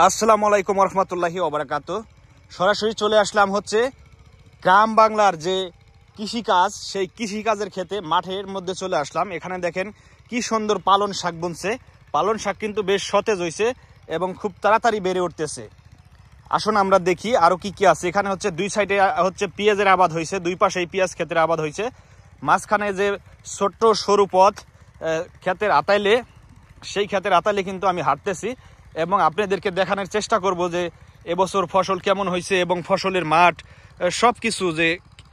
আসসালামু আলাইকুম রহমতুল্লাহি ওবারাকাত। সরাসরি চলে আসলাম হচ্ছে গ্রাম বাংলার যে কৃষিকাজ, সেই কৃষিকাজের ক্ষেতে মাঠের মধ্যে চলে আসলাম। এখানে দেখেন কি সুন্দর পালন শাক বুনছে। পালন শাক কিন্তু বেশ সতেজ হয়েছে এবং খুব তাড়াতাড়ি বেড়ে উঠতেছে। আসুন আমরা দেখি আরও কি কি আছে। এখানে হচ্ছে দুই সাইডে হচ্ছে পেঁয়াজের আবাদ হয়েছে, দুই পাশেই পেঁয়াজ ক্ষেতের আবাদ হয়েছে। মাঝখানে যে ছোট্ট সরু পথ ক্ষেতের আতাইলে, সেই ক্ষেতের আতাইলে কিন্তু আমি হাঁটতেছি এবং আপনাদেরকে দেখানোর চেষ্টা করব যে এবছর ফসল কেমন হয়েছে এবং ফসলের মাঠ সব কিছু, যে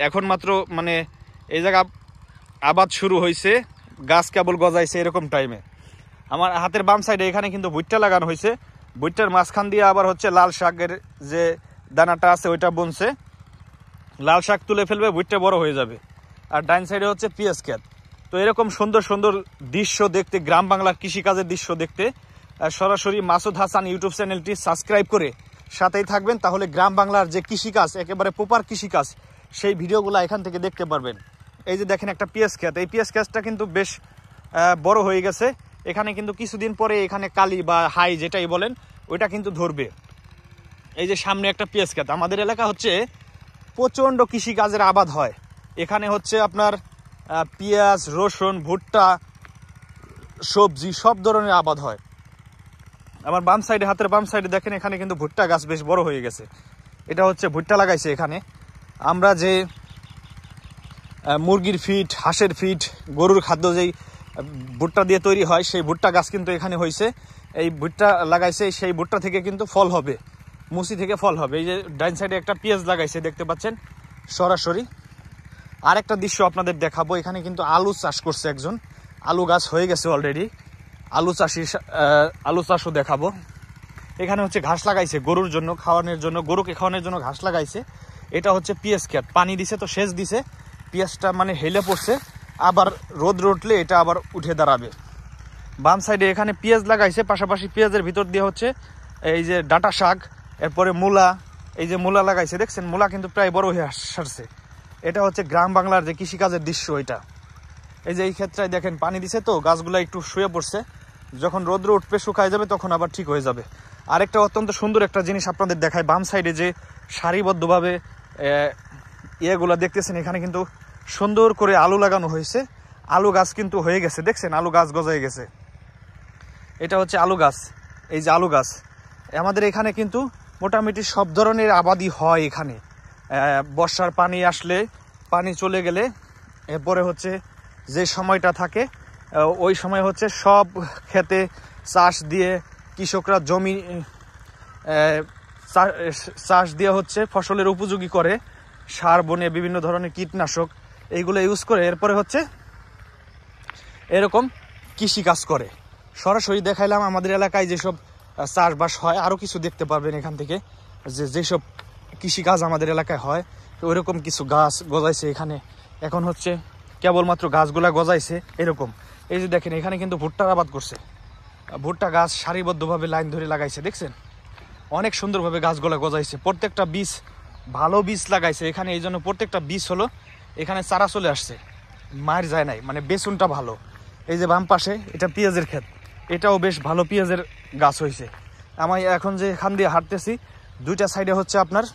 এখন মাত্র মানে এই জায়গা আবাদ শুরু হয়েছে, গাছ কেবল গজাইছে এরকম টাইমে। আমার হাতের বাম সাইডে এখানে কিন্তু ভুট্টা লাগানো হয়েছে। ভুট্টার মাঝখান দিয়ে আবার হচ্ছে লাল শাকের যে দানাটা আছে ওইটা বুনছে। লাল শাক তুলে ফেলবে, ভুট্টা বড় হয়ে যাবে। আর ডাইন সাইডে হচ্ছে পেঁয়াজ ক্ষেত। তো এরকম সুন্দর সুন্দর দৃশ্য দেখতে, গ্রাম বাংলার কৃষিকাজের দৃশ্য দেখতে সরাসরি মাসুদ হাসান ইউটিউব চ্যানেলটি সাবস্ক্রাইব করে সাথেই থাকবেন। তাহলে গ্রাম বাংলার যে কৃষিকাজ, একেবারে প্রপার কৃষিকাজ, সেই ভিডিওগুলো এখান থেকে দেখতে পারবেন। এই যে দেখেন একটা পেঁয়াজ ক্ষেত, এই পেঁয়াজ ক্ষেতটা কিন্তু বেশ বড় হয়ে গেছে। এখানে কিন্তু কিছুদিন পরে এখানে কালি বা হাই যেটাই বলেন ওইটা কিন্তু ধরবে। এই যে সামনে একটা পেঁয়াজ ক্ষেত। আমাদের এলাকা হচ্ছে প্রচণ্ড কৃষিকাজের আবাদ হয়। এখানে হচ্ছে আপনার পেঁয়াজ, রসুন, ভুট্টা, সবজি সব ধরনের আবাদ হয়। আমার বাম সাইডে, হাতের বাম সাইডে দেখেন এখানে কিন্তু ভুট্টা গাছ বেশ বড় হয়ে গেছে। এটা হচ্ছে ভুট্টা লাগাইছে এখানে। আমরা যে মুরগির ফিড, হাঁসের ফিড, গরুর খাদ্য যেই ভুট্টা দিয়ে তৈরি হয়, সেই ভুট্টা গাছ কিন্তু এখানে হয়েছে। এই ভুট্টা লাগাইছে, সেই ভুট্টা থেকে কিন্তু ফল হবে, মুসি থেকে ফল হবে। এই যে ডাইন সাইডে একটা পেঁয়াজ লাগাইছে দেখতে পাচ্ছেন সরাসরি। আরেকটা দৃশ্য আপনাদের দেখাবো। এখানে কিন্তু আলু চাষ করছে একজন, আলু গাছ হয়ে গেছে অলরেডি। আলু চাষও দেখাবো। এখানে হচ্ছে ঘাস লাগাইছে গরুর জন্য খাওয়ানোর জন্য, গরুকে খাওয়ানোর জন্য ঘাস লাগাইছে। এটা হচ্ছে পেঁয়াজ ক্ষেত, পানি দিছে তো সেচ দিছে, পেঁয়াজটা মানে হেলে পড়ছে, আবার রোদ উঠলে এটা আবার উঠে দাঁড়াবে। বাম সাইডে এখানে পেঁয়াজ লাগাইছে, পাশাপাশি পেঁয়াজের ভিতর দিয়ে হচ্ছে এই যে ডাঁটা শাক, এরপরে মূলা। এই যে মূলা লাগাইছে দেখছেন, মূলা কিন্তু প্রায় বড় হয়ে আসছে। এটা হচ্ছে গ্রাম বাংলার যে কৃষিকাজের দৃশ্য এটা। এই যে এই ক্ষেত্রে দেখেন পানি দিছে তো গাছগুলো একটু শুয়ে পড়ছে, যখন রোদ্র উঠবে শুকায় যাবে তখন আবার ঠিক হয়ে যাবে। আরেকটা অত্যন্ত সুন্দর একটা জিনিস আপনাদের দেখায়। বাম সাইডে যে সারিবদ্ধভাবে ইয়েগুলো দেখতেছেন, এখানে কিন্তু সুন্দর করে আলু লাগানো হয়েছে। আলু গাছ কিন্তু হয়ে গেছে দেখছেন, আলু গাছ গজায় গেছে। এটা হচ্ছে আলু গাছ। এই যে আলু গাছ, আমাদের এখানে কিন্তু মোটামুটি সব ধরনের আবাদই হয় এখানে। বর্ষার পানি আসলে, পানি চলে গেলে, এরপরে হচ্ছে যে সময়টা থাকে ওই সময় হচ্ছে সব ক্ষেতে চাষ দিয়ে কৃষকরা জমি চাষ দিয়ে হচ্ছে ফসলের উপযোগী করে, সার বনে বিভিন্ন ধরনের কীটনাশক এইগুলো ইউজ করে, এরপরে হচ্ছে এরকম কৃষি কাজ করে। সরাসরি দেখাইলাম আমাদের এলাকায় যেসব চাষবাস হয়। আরও কিছু দেখতে পারবেন এখান থেকে, যেসব কৃষিকাজ আমাদের এলাকায় হয়। তো ওইরকম কিছু গাছ গজাইছে এখানে, এখন হচ্ছে কেবলমাত্র গাছগুলা গজাইছে এরকম। এই যে দেখেন এখানে কিন্তু ভুট্টার আবাদ করছে, ভুট্টা গাছ সারিবদ্ধভাবে লাইন ধরে লাগাইছে দেখছেন, অনেক সুন্দরভাবে গাছগুলা গজাইছে। প্রত্যেকটা বীজ ভালো বীজ লাগাইছে এখানে, এই জন্য প্রত্যেকটা বীজ হলো এখানে চারা চলে আসছে, মায়ের যায় নাই, মানে বেসনটা ভালো। এই যে বাম পাশে এটা পেঁয়াজের ক্ষেত, এটাও বেশ ভালো পেঁয়াজের গাছ হয়েছে। আমি এখন যে এখান দিয়ে হাঁটতেছি, দুইটা সাইডে হচ্ছে আপনার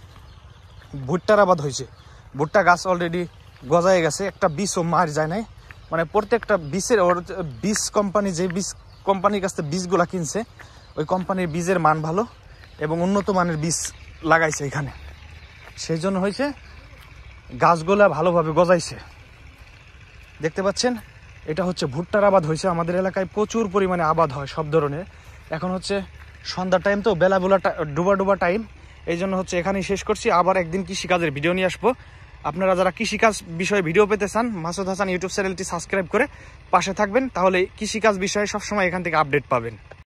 ভুট্টার আবাদ হয়েছে। ভুট্টা গাছ অলরেডি গজায় গেছে, একটা বীজও মার যায় নাই। মানে প্রত্যেকটা বীজের, ওর বীজ কোম্পানি, যে বীজ কোম্পানির কাছ থেকে বীজগুলা কিনছে, ওই কোম্পানির বীজের মান ভালো এবং উন্নত মানের বীজ লাগাইছে এখানে, সেই জন্য হয়েছে গাছগুলা ভালোভাবে গজাইছে। দেখতে পাচ্ছেন এটা হচ্ছে ভুট্টার আবাদ হয়েছে। আমাদের এলাকায় প্রচুর পরিমাণে আবাদ হয় সব ধরনের। এখন হচ্ছে সন্ধ্যার টাইম, তো বেলা ডুবা টাইম, এই জন্য হচ্ছে এখানেই শেষ করছি। আবার একদিন কৃষিকাজের ভিডিও নিয়ে আসবো। আপনারা যারা কৃষিকাজ বিষয়ে ভিডিও পেতে চান, মাসুদ হাসান ইউটিউব চ্যানেলটি সাবস্ক্রাইব করে পাশে থাকবেন, তাহলে কৃষিকাজ বিষয়ে সবসময় এখান থেকে আপডেট পাবেন।